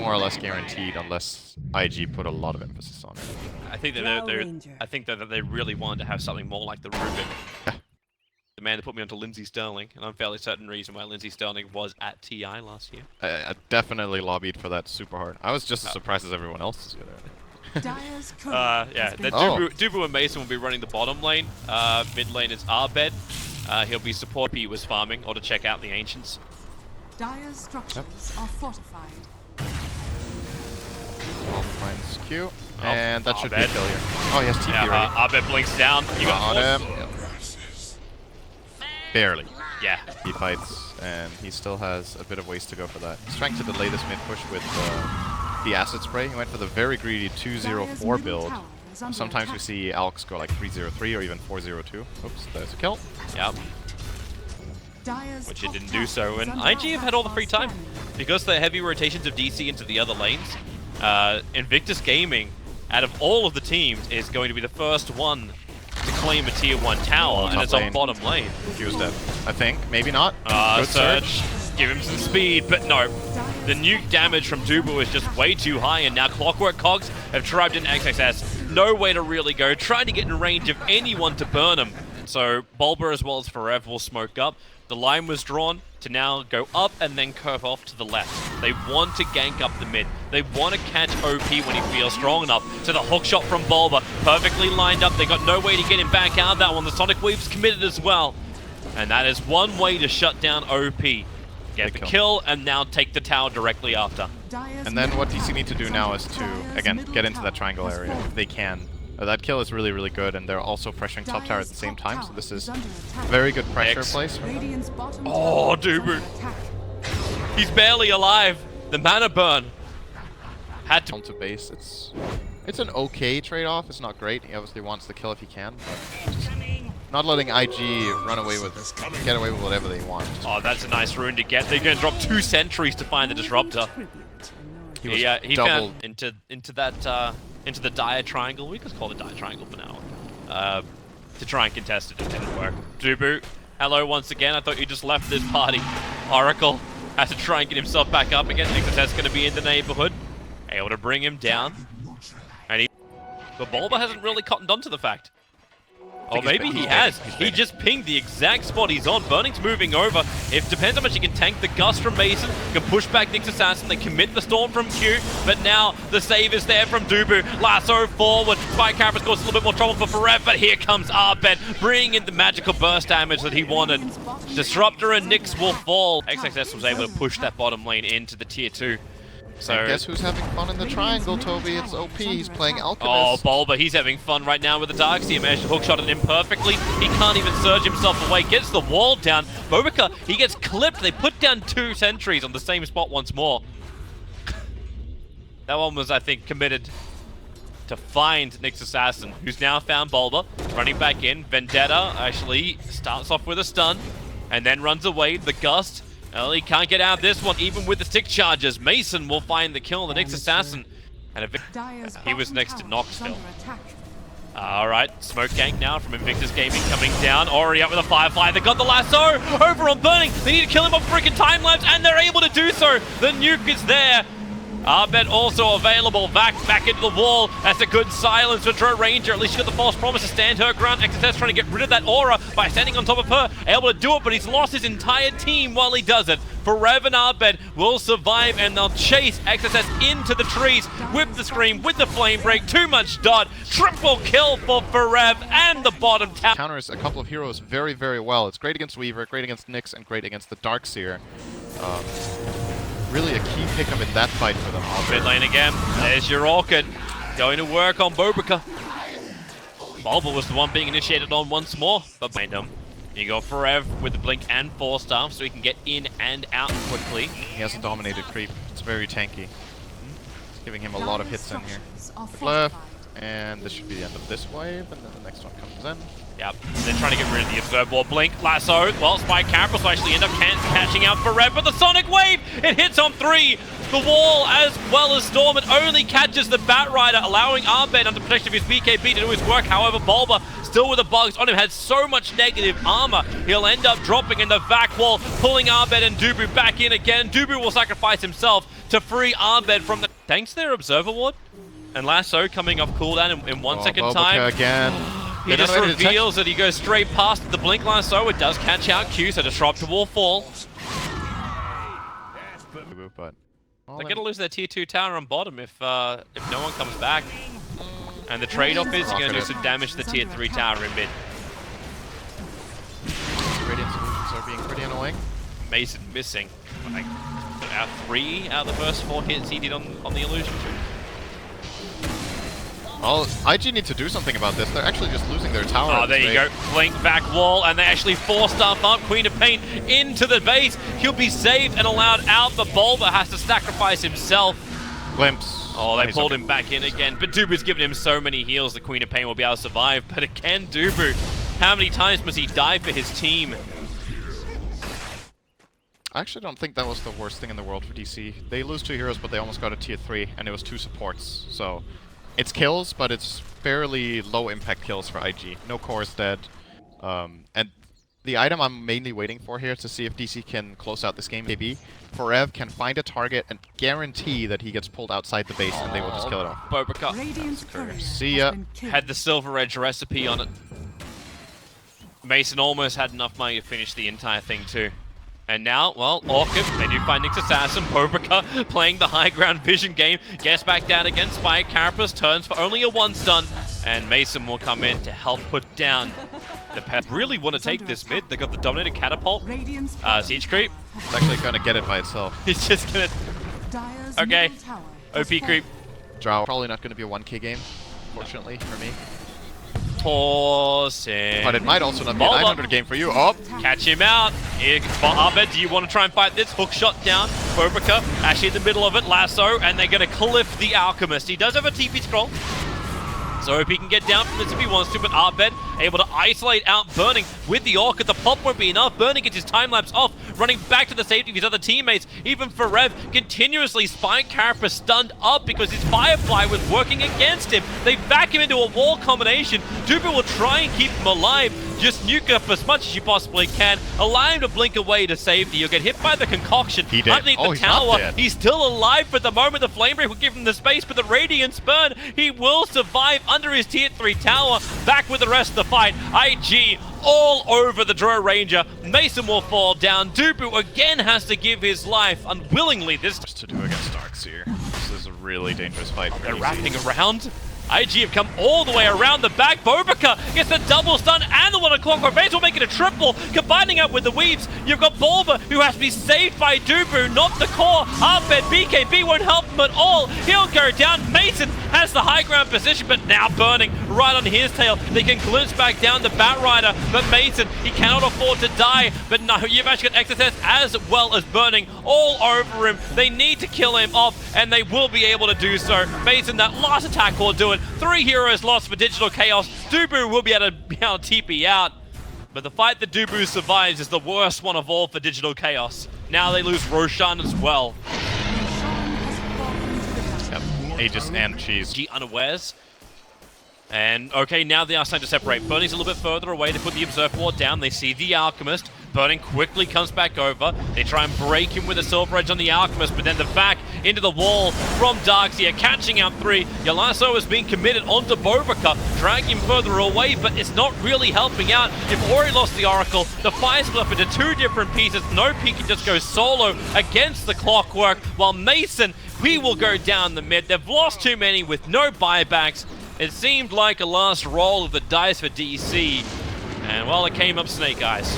more or less guaranteed unless IG put a lot of emphasis on it. I think that they really wanted to have something more like the Rubik. The man that put me onto Lindsay Sterling, and I'm fairly certain reason why Lindsay Sterling was at TI last year. I definitely lobbied for that super hard. I was just as surprised as everyone else is yeah, then Dubu and Mason will be running the bottom lane. Mid lane is Arbed. He'll be support he was farming, or to check out the Ancients. Dire's structures are fortified. All finds Q, and that should be a kill here. Oh, he has TP yeah, ready. Arbed blinks down. You got him. Barely. Yeah. He fights, and he still has a bit of ways to go for that. He's trying to delay this mid push with the acid spray. He went for the very greedy 204 build. Sometimes we see Alex go like 303 or even 402. Oops, there's a kill. Yep. Which it didn't do so, and IG have had all the free time. Because the heavy rotations of DC into the other lanes, Invictus Gaming, out of all of the teams, is going to be the first one to claim a tier 1 tower, and it's on bottom lane. He was dead. I think. Maybe not. Good search. Give him some speed, but no. The nuke damage from Dubu is just way too high, and now Clockwork Cogs have tried in XXS. No way to really go. Trying to get in range of anyone to burn him. So Bulba as well as Forever will smoke up. The line was drawn to now go up and then curve off to the left. They want to gank up the mid. They want to catch OP when he feels strong enough. So the hook shot from Bulba, perfectly lined up. They got no way to get him back out of that one. The Sonic Wave's committed as well. And that is one way to shut down OP. Get the kill and now take the tower directly after. And then what DC need to do now is to, again, get into that triangle area if they can. That kill is really, really good, and they're also pressuring top tower at the same time, so this is very good pressure place from them. Oh, Dubu. He's barely alive. The mana burn. Had to base. It's an okay trade-off. It's not great. He obviously wants the kill if he can, but just not letting IG get away with whatever they want. Oh, that's a nice rune to get. They're going to drop 2 sentries to find the disruptor. He found into the dire triangle. We could call it dire triangle for now. To try and contest it. It didn't work. Dubu, hello once again. I thought you just left this party. Oracle had to try and get himself back up again. XXS going to be in the neighborhood. Able to bring him down. But Bulba hasn't really cottoned on to the fact. Or maybe he has. He just pinged the exact spot he's on. Burning's moving over. It depends how much he can tank the gust from Mason. Can push back Nyx Assassin. They commit the storm from Q. But now the save is there from Dubu. Lasso forward. Spike Carapace causes a little bit more trouble for Forever. But here comes Arbed, bringing in the magical burst damage that he wanted. Disruptor and Nyx will fall. XXS was able to push that bottom lane into the tier 2. So and guess who's having fun in the triangle, Toby? It's OP. He's playing Alchemist. Oh, Bulba, he's having fun right now with the Darkseer. Managed to hookshot it in perfectly. He can't even surge himself away. Gets the wall down. Bobica, he gets clipped. They put down 2 sentries on the same spot once more. That one was, I think, committed to find Nyx Assassin, who's now found Bulba. Running back in. Vendetta actually starts off with a stun and then runs away. The Gust. Well, he can't get out of this one, even with the stick charges. Mason will find the kill on the Nyx Assassin. And he was next to Knoxville. Alright, smoke gank now from Invictus Gaming coming down. Ori up with a Firefly. They got the lasso over on Burning. They need to kill him on freaking time lapse, and they're able to do so. The nuke is there. Arbed also available. Back into the wall. That's a good silence for Drow Ranger. At least she got the false promise to stand her ground. XSS trying to get rid of that aura by standing on top of her. Able to do it, but he's lost his entire team while he does it. Forever and Arbed will survive, and they'll chase XSS into the trees with the scream, with the flame break. Too much dot. Triple kill for Forever and the bottom tower. Counters a couple of heroes very, very well. It's great against Weaver, great against Nyx, and great against the Darkseer. Really a key pickup in that fight for them. Mid lane again. There's your Orchid. Going to work on Bobica. Bulba was the one being initiated on once more, but behind him. You go Forever with the Blink and Force Staff so he can get in and out quickly. He has a dominated creep. It's very tanky. It's giving him a lot of hits in here. Left, and this should be the end of this wave, and then the next one comes in. Yep, they're trying to get rid of the Observe Wall. Blink, Lasso, well, Spike Carapace will actually end up catching out Forever. The Sonic Wave, it hits on 3. The wall, as well as Storm, it only catches the Batrider, allowing Arbed under protection of his BKB to do his work. However, Bulba, still with the bugs on him, has so much negative armor, he'll end up dropping in the vac wall, pulling Arbed and Dubu back in again. Dubu will sacrifice himself to free Arbed from the... Thanks to their Observer Ward. And Lasso coming off cooldown in 1 second Boboka time. again. He just reveals that he goes straight past the Blink Lasso. It does catch out Q, so Disruptor will fall. But They're going to lose their tier 2 tower on bottom if no one comes back. And the trade-off is you're going to do some damage to the tier 3 tower in mid. Radiant solutions are being pretty annoying. Mason missing. Like, 3 out of the first 4 hits he did on the illusion. Well, IG need to do something about this. They're actually just losing their tower. Oh, there you go. Blink back wall, and they actually force stuff up. Queen of Pain into the base. He'll be saved and allowed out, but Bulba has to sacrifice himself. Glimpse. Oh, they pulled him back in again. But Dubu's given him so many heals, the Queen of Pain will be able to survive. But again, Dubu, how many times must he die for his team? I actually don't think that was the worst thing in the world for DC. They lose 2 heroes, but they almost got a tier 3, and it was 2 supports. So it's kills, but it's fairly low impact kills for IG. No core is dead. And the item I'm mainly waiting for here to see if DC can close out this game. Maybe Forev can find a target and guarantee that he gets pulled outside the base, and they will just kill it off. Boboka Radiant's courier See has ya. been killed. had the Silver Edge recipe on it. Mason almost had enough money to finish the entire thing too. And now, well, Orchid, they do find Nyx Assassin. Boboka playing the high ground vision game. Gets back down against Spike. Carapace turns for only a 1 stun. And Mason will come in to help put down the pet. Really want to take this mid. They got the Dominated Catapult. Radiant's Siege Creep. It's actually gonna get it by itself. He's just gonna... Dire's Okay. middle tower OP has creep. Drow probably not gonna be a 1k game, fortunately for me. Tossing. But it might also not be a Bulba. 900 game for you. Oh! Catch him out. Arbed, do you want to try and fight this? Hook shot down. Boboka actually in the middle of it. Lasso, and they're going to cliff the Alchemist. He does have a TP scroll. So if he can get down from this if he wants to, but Arbed able to isolate out Burning with the Orchid. The pop won't be enough. Burning gets his time-lapse off, running back to the safety of his other teammates. Even Forev continuously Spine Carapace stunned up because his Firefly was working against him. They back him into a wall combination. Dubu will try and keep him alive. Just nuke up as much as you possibly can. Allow him to blink away to safety. You'll get hit by the concoction He did. underneath Oh, the he's not tower. dead. He's still alive for the moment. The Flame Break will give him the space, but the Radiance Burn, he will survive under his tier 3 tower. Back with the rest of the fight. IG all over the Drow Ranger. Mason will fall down. Dubu again has to give his life unwillingly this time. To do against Darkseer. This is a really dangerous fight for They're DC. wrapping around. IG have come all the way around the back. Boboka gets the double stun and the 1 o'clock. Mason will make it a triple. Combining up with the Weaves, you've got Bulba who has to be saved by Dubu, not the core. Arbed, BKB won't help him at all. He'll go down. Mason has the high ground position, but now Burning right on his tail. They can glimpse back down the Batrider, but Mason, he cannot afford to die. But no, you've actually got XSS as well as Burning all over him. They need to kill him off, and they will be able to do so. Mason, that last attack will do it. 3 heroes lost for Digital Chaos. Dubu will be able to TP out. But the fight that Dubu survives is the worst one of all for Digital Chaos. Now they lose Roshan as well. Yep. Aegis and Cheese. G unawares. And okay, now they are starting to separate. Burning's a little bit further away to put the Observer Ward down. They see the Alchemist. Burning quickly comes back over. They try and break him with a Silver Edge on the Alchemist, but then the back into the wall from Darkseer, catching out 3. Yalasso is being committed onto Boboka, dragging him further away, but it's not really helping out. You've already lost the Oracle. The fire split up into 2 different pieces. No P can just go solo against the Clockwork, while Mason, he will go down the mid. They've lost too many with no buybacks. It seemed like a last roll of the dice for DC. And well, it came up Snake Eyes.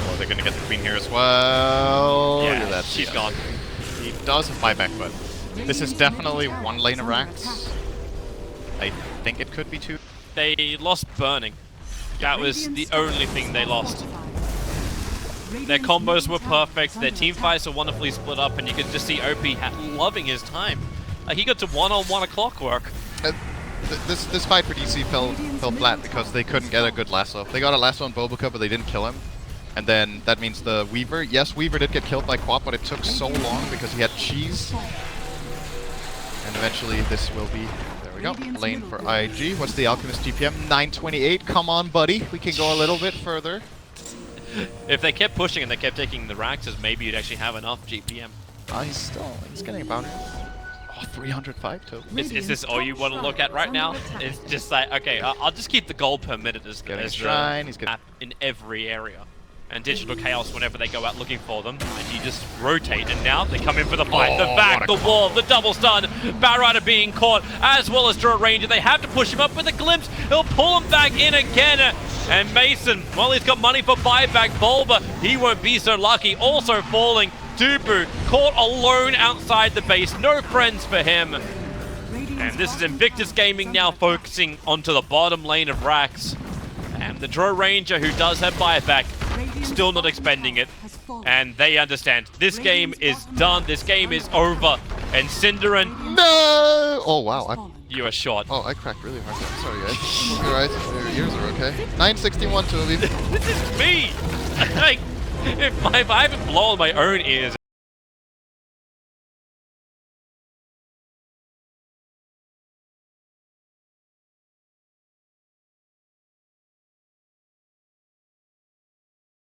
Oh, they're gonna get the Queen here as well. Yeah, Look at that. she's gone. He does have buyback, but this is definitely 1 lane of Rax. I think it could be 2. They lost Burning. That was the only thing they lost. Their combos were perfect, their team fights are wonderfully split up, and you could just see OP loving his time. He got to 1-on-1 a Clockwork. This fight for DC fell flat because they couldn't get a good lasso. They got a lasso on Boboka, but they didn't kill him. And then that means the Weaver. Yes, Weaver did get killed by Quap, but it took so long because he had Cheese. And eventually this will be, there we go, lane for IG. What's the Alchemist GPM? 928. Come on, buddy. We can go a little bit further. If they kept pushing and they kept taking the Raxes, maybe you'd actually have enough GPM. He's getting a bounty. Oh, 305 total. Is this all you want to look at right now? It's just like, okay, I'll just keep the gold per minute as Getting a the shrine, he's getting... map in every area. And Digital Chaos, whenever they go out looking for them, and you just rotate, and now they come in for the fight. The back, the wall, the double stun, Batrider being caught, as well as Draw Ranger. They have to push him up with a glimpse. He'll pull him back in again. And Mason, well, he's got money for buyback. Bulba, he won't be so lucky. Also falling. Dubu, caught alone outside the base. No friends for him. And this is Invictus Gaming now focusing onto the bottom lane of Rax. And the Draw Ranger, who does have buyback, still not expending it. And they understand. This game is done. This game is over. And Cinderin... No! Oh, wow. You are shot. Oh, I cracked really hard. Sorry, guys. You're right. Your ears are okay. 961 to him. This is me! Like, if I haven't blown my own ears